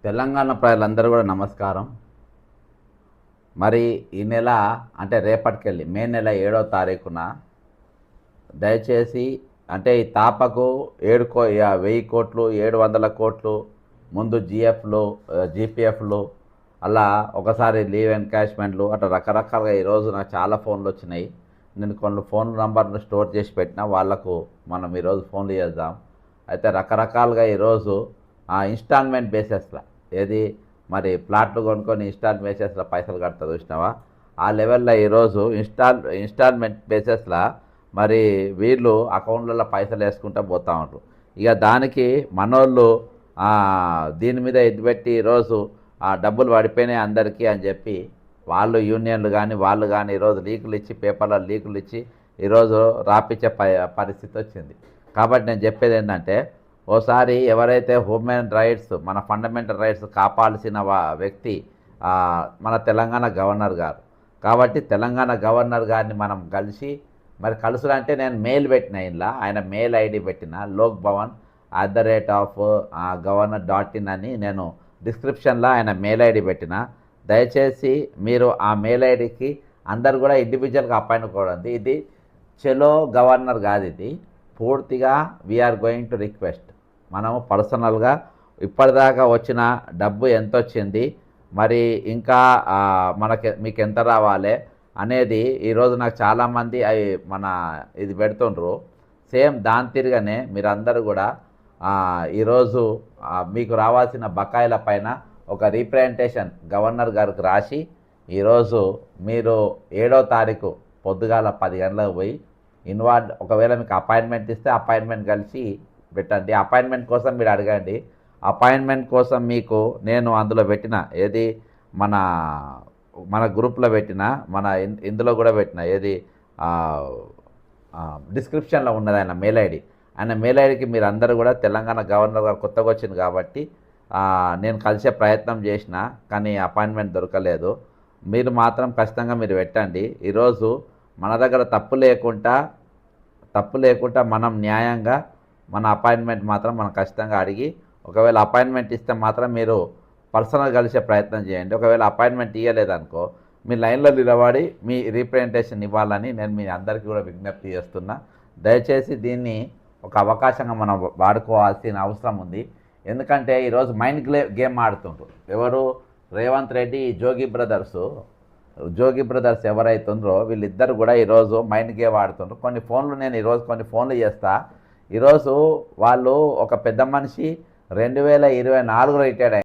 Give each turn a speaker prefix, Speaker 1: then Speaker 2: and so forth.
Speaker 1: తెలంగాణ ప్రజలందరూ కూడా నమస్కారం. మరి ఈ నెల అంటే రేపటికెళ్ళి మే నెల 7వ తారీఖున దయచేసి అంటే ఈ తాపకు 1000 కోట్లు 700 కోట్లు ముందు జిఎఫ్లు జీపీఎఫ్లు అలా ఒకసారి లీవ్ ఎన్కాష్మెంట్లు అట్లా రకరకాలుగా ఈరోజు నాకు చాలా ఫోన్లు వచ్చినాయి. నేను కొన్ని ఫోన్ నంబర్లు స్టోర్ చేసి పెట్టిన వాళ్ళకు మనం ఈరోజు ఫోన్లు చేద్దాం. అయితే రకరకాలుగా ఈరోజు ఇన్స్టాల్మెంట్ బేసెస్లో ఏది మరి ప్లాట్లు కొనుక్కొని ఇన్స్టాల్మెంట్ బేసెస్లో పైసలు కడతా చూసినావా, ఆ లెవెల్లో ఈరోజు ఇన్స్టాల్మెంట్ బేసెస్లో మరి వీళ్ళు అకౌంట్లలో పైసలు వేసుకుంటూ పోతూ ఉంటారు. ఇక దానికి మనోళ్ళు దీని మీద ఇది పెట్టి ఈరోజు డబ్బులు పడిపోయినాయి అందరికీ అని చెప్పి వాళ్ళు యూనియన్లు కానీ వాళ్ళు కానీ ఈరోజు లీకులు ఇచ్చి పేపర్లో లీకులు ఇచ్చి ఈరోజు రాపిచ్చే పరిస్థితి వచ్చింది. కాబట్టి నేను చెప్పేది ఏంటంటే, ఓసారి ఎవరైతే హ్యూమన్ రైట్స్ మన ఫండమెంటల్ రైట్స్ కాపాడాల్సిన వ్యక్తి మన తెలంగాణ గవర్నర్ గారు. కాబట్టి తెలంగాణ గవర్నర్ గారిని మనం కలిసి మరి కలుసులంటే నేను మెయిల్ పెట్టిన ఇంట్లో ఆయన మెయిల్ ఐడి పెట్టిన lokbhavan@governor.in అని నేను డిస్క్రిప్షన్లో ఆయన మెయిల్ ఐడి పెట్టిన. దయచేసి మీరు ఆ మెయిల్ ఐడికి అందరు కూడా ఇండివిజువల్గా అపాయింట్ కూడండి. ఇది చెలో గవర్నర్ కాదు, ఇది పూర్తిగా వీఆర్ గోయింగ్ టు రిక్వెస్ట్. మనము పర్సనల్గా ఇప్పటిదాకా వచ్చిన డబ్బు ఎంత వచ్చింది, మరి ఇంకా మీకు ఎంత రావాలి అనేది ఈరోజు నాకు చాలామంది అవి మన ఇది పెడుతుండ్రు. సేమ్ దాని తిరిగానే మీరందరూ కూడా ఈరోజు మీకు రావాల్సిన బకాయిల పైన ఒక రీప్రజెంటేషన్ గవర్నర్ గారికి రాసి ఈరోజు మీరు 7వ తారీఖు పొద్దుగాల 10 గంటలకు పోయి ఒకవేళ మీకు అపాయింట్మెంట్ ఇస్తే అపాయింట్మెంట్ కలిసి పెట్టండి. అపాయింట్మెంట్ కోసం మీరు అడగండి. అపాయింట్మెంట్ కోసం మీకు నేను అందులో పెట్టిన ఏది మన గ్రూప్లో పెట్టిన ఇందులో కూడా పెట్టిన ఏది డిస్క్రిప్షన్లో ఉన్నది ఆయన మెయిల్ ఐడి. ఆయన మెయిల్ ఐడికి మీరు అందరూ కూడా తెలంగాణ గవర్నర్ గారు కొత్తగా వచ్చింది కాబట్టి నేను కలిసే ప్రయత్నం చేసిన, కానీ అపాయింట్మెంట్ దొరకలేదు. మీరు మాత్రం ఖచ్చితంగా మీరు పెట్టండి. ఈరోజు మన దగ్గర తప్పు లేకుండా మనం న్యాయంగా మన అపాయింట్మెంట్ మాత్రం మనం ఖచ్చితంగా అడిగి, ఒకవేళ అపాయింట్మెంట్ ఇస్తే మాత్రం మీరు పర్సనల్ కలిసే ప్రయత్నం చేయండి. ఒకవేళ అపాయింట్మెంట్ ఇవ్వలేదనుకో మీ లైన్లో నిలబడి మీ రీప్రజెంటేషన్ ఇవ్వాలని నేను మీ అందరికీ కూడా విజ్ఞప్తి చేస్తున్నా. దయచేసి దీన్ని ఒక అవకాశంగా మనం వాడుకోవాల్సిన అవసరం ఉంది. ఎందుకంటే ఈరోజు మైండ్ గేమ్ ఆడుతుండ్రు ఎవరు, రేవంత్ రెడ్డి జోగి బ్రదర్స్ ఎవరైతుండ్రో వీళ్ళిద్దరు కూడా ఈరోజు మైండ్ గేమ్ ఆడుతుండ్రు. నేను ఈరోజు కొన్ని ఫోన్లు చేస్తా. ఈరోజు వాళ్ళు ఒక పెద్ద మనిషి 2024 రిటైర్డ్